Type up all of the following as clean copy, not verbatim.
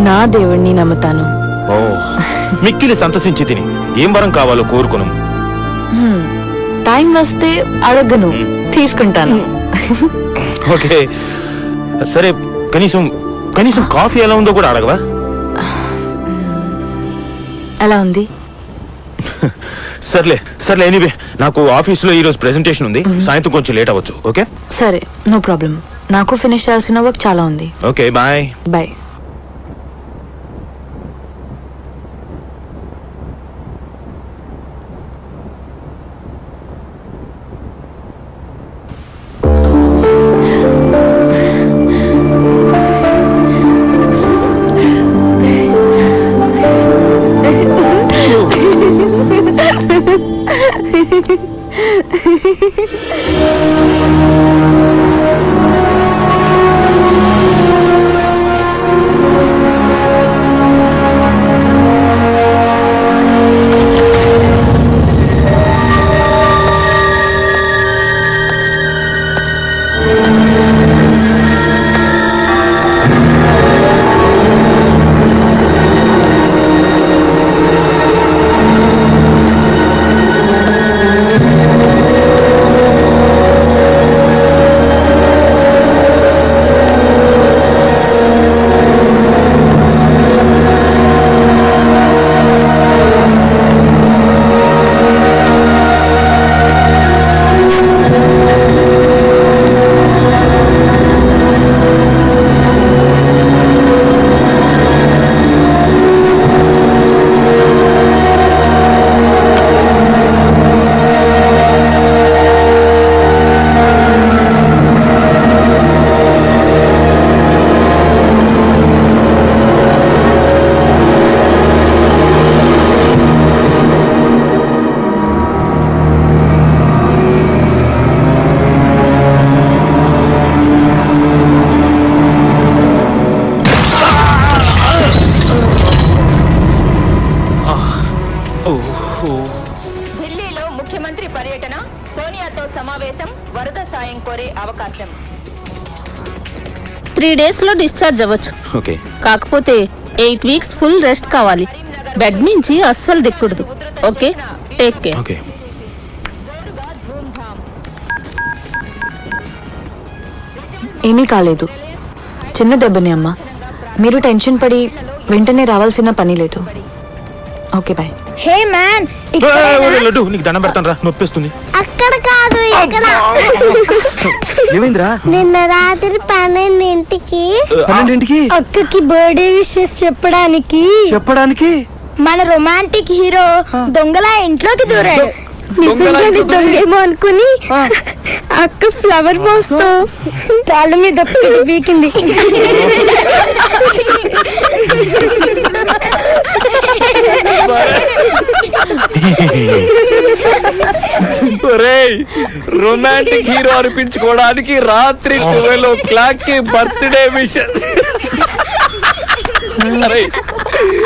నా దేవుణ్ణి నమ్ముతాను. ఓ మిక్కిలి సంతసించి తిని ఏం వరం కావాలో కోరుకును. టైం వస్తే అడగను, తీసుకుంటాను. ఓకే సరే, కనీసం కాఫీ ఎలా ఉందో కూడా అడగవా? ఎలా ఉంది? సర్లే ఎనీవే, నాకు ఆఫీస్లో ఈరోజు ప్రెజెంటేషన్ ఉంది, సాయంత్రం కొంచెం లేట్ అవ్వచ్చు. ఓకే సరే, నో ప్రాబ్లం. నాకు ఫినిష్ చేయాల్సిన వర్క్ చాలా ఉంది. Okay bye. బాయ్. ఢిల్లీలో ముఖ్యమంత్రి పర్యటన, సోనియాతో సమావేశం, వరద సాయం కోరే అవకాశం. 3 days లో డిశ్చార్జ్ అవ్వచ్చు. ఓకే, కాకపోతే 8 weeks ఫుల్ రెస్ట్ కావాలి. బెడ్ నుంచి అస్సలు దిక్కూడదు. Okay, take care. ఓకే. ఏమీ కాలేదు, చిన్న దెబ్బని అమ్మా. మీరు టెన్షన్ పడి వెంటనే రావాల్సిన పని లేదు. Okay bye. Hey man, laddu నీకు దండం పెడతాను రా, నొప్పిస్తుంది. అక్కడ కాదు ఇక్కడ. ఏమైందిరా? నిన్న రాత్రి 12ంటికి అక్కకి బర్త్డే విషెస్ చెప్పడానికి మన రొమాంటిక్ హీరో దొంగలా ఇంట్లోకి దూరాడు. నిజంగానే దొంగేమో అనుకుని అక్క ఫ్లవర్ వాస్ తో కాళ్ళ మీద వీకింది. రొమాంటిక్ హీరో అనిపించుకోవడానికి రాత్రి 12 o'clock కి బర్త్డే విషెస్.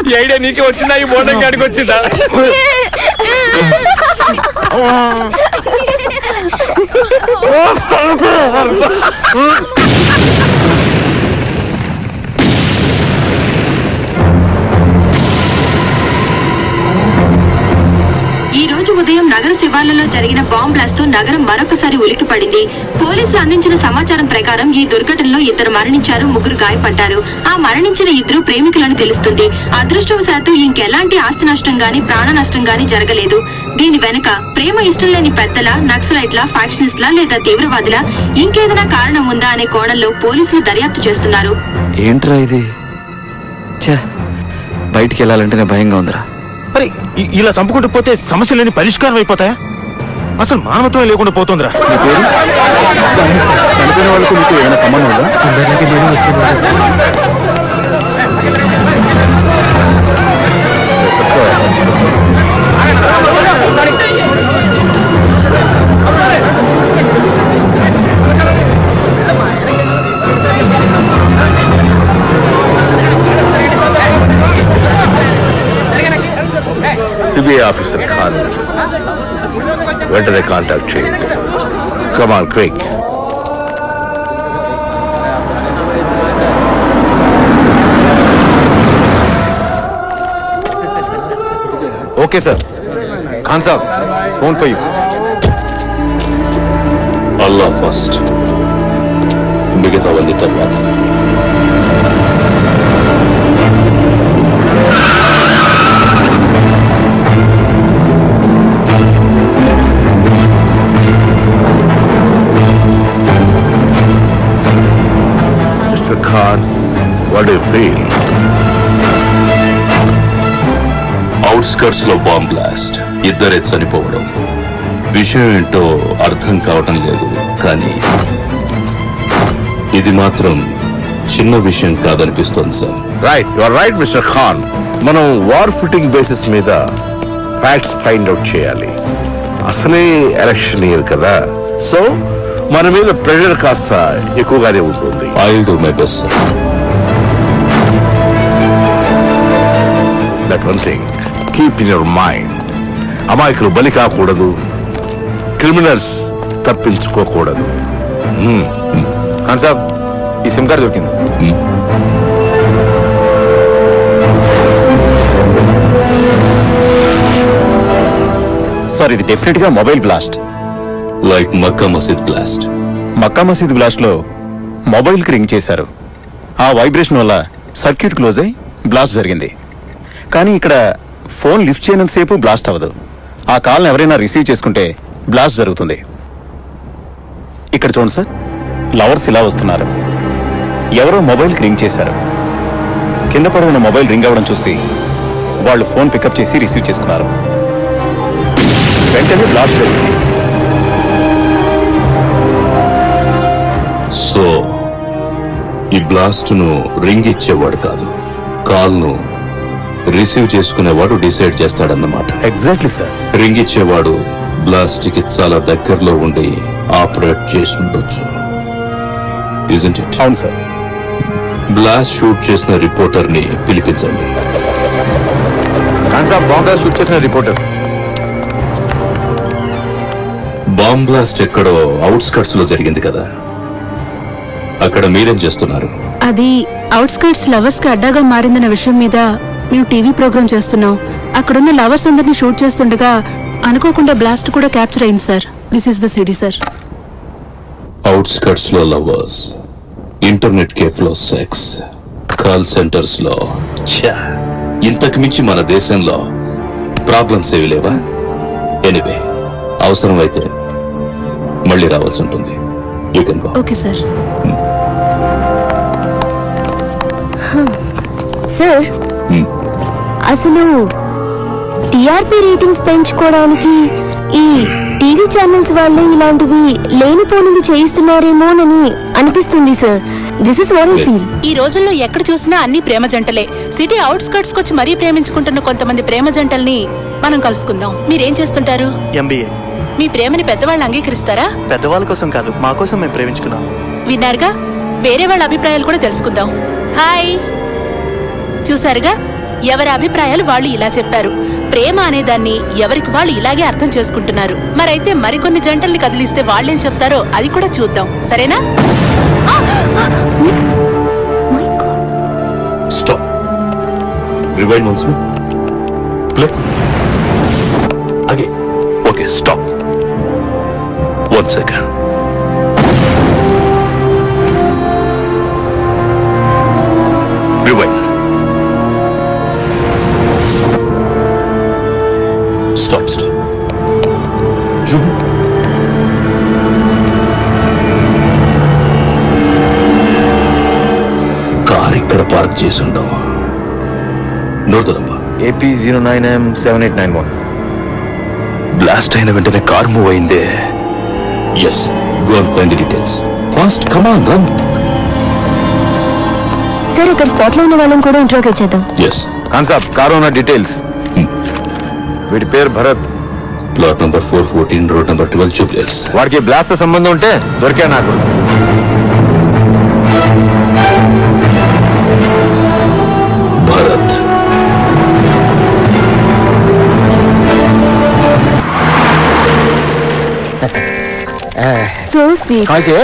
ఈ ఐడియా నీకే వచ్చిందా? ఈ మోడల్ గాడికి వచ్చిందా? ఈ రోజు ఉదయం నగర శివార్లలో జరిగిన బాంబ్ బ్లాస్ట్ తో నగరం మరొకసారి ఉలిక్కిపడింది. పోలీసులు అందించిన సమాచారం ప్రకారం ఈ దుర్ఘటనలో 2 మరణించారు, 3 గాయపడ్డారు. ఆ మరణించిన 2 ప్రేమికులని తెలుస్తుంది. అదృష్టవశాత్తు ఇంకెలాంటి ఆస్తి నష్టం గాని ప్రాణ నష్టం గాని జరగలేదు. దీని వెనక ప్రేమ ఇష్టం లేని పెద్దల, నక్సలైట్ల, ఫ్యాక్షనిస్ట్ల లేదా తీవ్రవాదుల ఇంకేదైనా కారణం ఉందా అనే కోణంలో పోలీసులు దర్యాప్తు చేస్తున్నారు. ఏంట్రా ఇది? బయటికి వెళ్ళాలంటేనే భయంగా ఉందిరా. మరి ఇలా చంపుకుంటూ పోతే సమస్యలన్నీ పరిష్కారం అయిపోతాయా? అసలు మానవత్వం లేకుండా పోతుందిరా. చనిపోయిన వాళ్ళకు మీకు ఏమైనా సంబంధం ఉందా? అందరికీ నేను వచ్చింది. CBI officer Khan, when did they contact you? Come on, quick. Okay sir. Khan Saab, phone for you. Allah first, మిగతావన్నీ తర్వాత. Mr. Khan, what do you feel? Outskirts లో బాంబ్ బ్లాస్ట్, ఇద్దరే చనిపోవడం. విషయం ఏంటో అర్థం కావటం లేదు, కానీ ఇది మాత్రం చిన్న విషయం కాదనిపిస్తుంది sir. Right, you are right mister Khan. మనం వార్ ఫుటింగ్ బేసిస్ మీద ఫ్యాక్ట్స్ ఫైండ్ అవుట్ చేయాలి. అసలే ఎలక్షన్ ఇయర్ కదా, సో మన మీద ప్రెషర్ కాస్త ఎక్కువగానే ఉంటుంది. I will do my best. That one thing keep in your mind. అమాయకులు బలి కాకూడదు, క్రిమినల్స్ తప్పించుకోకూడదు. ఖాన్ సాబ్, ఈ సిమ్ కార్డ్ దొరికింది. సార్, ఇది డెఫినెట్ గా మొబైల్ బ్లాస్ట్. లైక్ మక్కా మసీద్ బ్లాస్ట్. మక్కా మసీద్ బ్లాస్ట్ లో మొబైల్ కి రింగ్ చేశారు. ఆ వైబ్రేషన్ వల్ల సర్క్యూట్ క్లోజ్ అయి బ్లాస్ట్ జరిగింది. కానీ ఇక్కడ ఫోన్ లిఫ్ట్ చేయనంతసేపు బ్లాస్ట్ అవ్వదు. ఆ కాల్ని ఎవరైనా రిసీవ్ చేసుకుంటే బ్లాస్ట్ జరుగుతుంది. ఇక్కడ చూడండి సార్, లవర్స్ ఇలా వస్తున్నారు. ఎవరో మొబైల్కి రింగ్ చేశారు. కింద పడి ఉన్న మొబైల్ రింగ్ అవ్వడం చూసి వాళ్ళు ఫోన్ పికప్ చేసి రిసీవ్ చేసుకున్నారు. వెంటనే బ్లాస్ట్ జరిగింది. సో ఈ బ్లాస్ట్ ను రింగ్ ఇచ్చేవాడు కాదు, కాల్ ను రిసీవ్ చేసుకునేవాడు డిసైడ్ చేస్తాడన్నమాట. Exactly sir. రింగ్ ఇచ్చేవాడు బ్లాస్ట్ కి చాలా దగ్గరలో ఉండి ఆపరేట్ చేసి ఉండొచ్చు. Isn't it? అవును సార్. బ్లాస్ట్ షూట్ చేసిన రిపోర్టర్ ని పిలిపించండి. ఖాన్ సాబ్, బాంబ్ బ్లాస్ట్ షూట్ చేసిన రిపోర్టర్. బాంబ్ బ్లాస్ట్ ఎక్కడో అవుట్స్కట్స్ లో జరిగింది కదా, అక్కడ మీరేం చేస్తున్నారు? అది అవుట్స్కట్స్ లవర్స్ కి అడ్డాగా మారిందన్న విషయం మీద మేము టీవీ ప్రోగ్రామ్ చేస్తున్నాం. అక్కడున్న లవర్స్ అందరినీ షూట్ చేస్తుండగా అనుకోకుండా బ్లాస్ట్ కూడా క్యాప్చర్ అయింది sir. This is the city sir. Outskirts లో లవర్స్, ఇంటర్నెట్ కేఫ్ లో సెక్స్, కాల్ సెంటర్స్ లో ఇంతకు మించి మన దేశంలో ప్రాబ్లమ్స్ ఏవి లేవా? ఎనీవే, అవసరం అయితే మళ్ళీ రావాల్సి ఉంటుంది. You can go. Okay sir. Sir, అసలు టీఆర్పీ రేటింగ్స్ పెంచుకోవడానికి ఈ టీవీ ఛానల్స్ వాళ్ళు ఇలాంటివి లేనిపోనిది చేయిస్తున్నారేమోనని అనిపిస్తుంది sir. This is what I feel. ఈ రోజుల్లో ఎక్కడ చూసినా అన్ని ప్రేమ జంటలే. సిటీ అవుట్స్కట్స్ కొచ్చి మరీ ప్రేమించుకుంటున్న కొంతమంది ప్రేమ జంటల్ని మనం కలుసుకుందాం. మీరేం చేస్తుంటారు? ఎంబీఏ. మీ ప్రేమని పెద్దవాళ్ళు అంగీకరిస్తారా? పెద్దవాళ్ళ కోసం కాదు, మా కోసం మేము ప్రేమించుకున్నాం. విన్నారుగా, వేరే వాళ్ళ అభిప్రాయాలు కూడా తెలుసుకుందాం. హాయ్, చూసారుగా, ఎవరి అభిప్రాయాలు వాళ్ళు ఇలా చెప్పారు. ప్రేమ అనేదాన్ని ఎవరికి వాళ్ళు ఇలాగే అర్థం చేసుకుంటున్నారు. మరైతే మరికొన్ని జంటల్ని కదిలిస్తే వాళ్ళేం చెప్తారో అది కూడా చూద్దాం, సరేనా? Stop. Rewind once more. Play. Again. Okay, stop. 1 second. Rewind. Stop. Zoom. Car ఇక్కడ పార్క్ చేసి ఉంటాం. నోర్దమ్మా. AP 09M7891. బ్లాస్ట్ అయిన వెంటనే కార్ మూవ్ అయిందే. Yes, go and find the details fast. Come on, run. Sir, ఇక్కడ స్పాట్ లో ఉన్న వాళ్ళని కూడా ఇంట్రోగేట్ చేద్దాం. ఎస్. ఖాన్ సాబ్, కారు ఉన్న డీటెయిల్స్. వీడి పేరు Bharat. Plot number 414, road number 12, Jubilee Hills. వాడికి బ్లాస్ట్ తో సంబంధం ఉంటే దొరికా నాకు. భరత్. So sweet. కాల్ చేయ.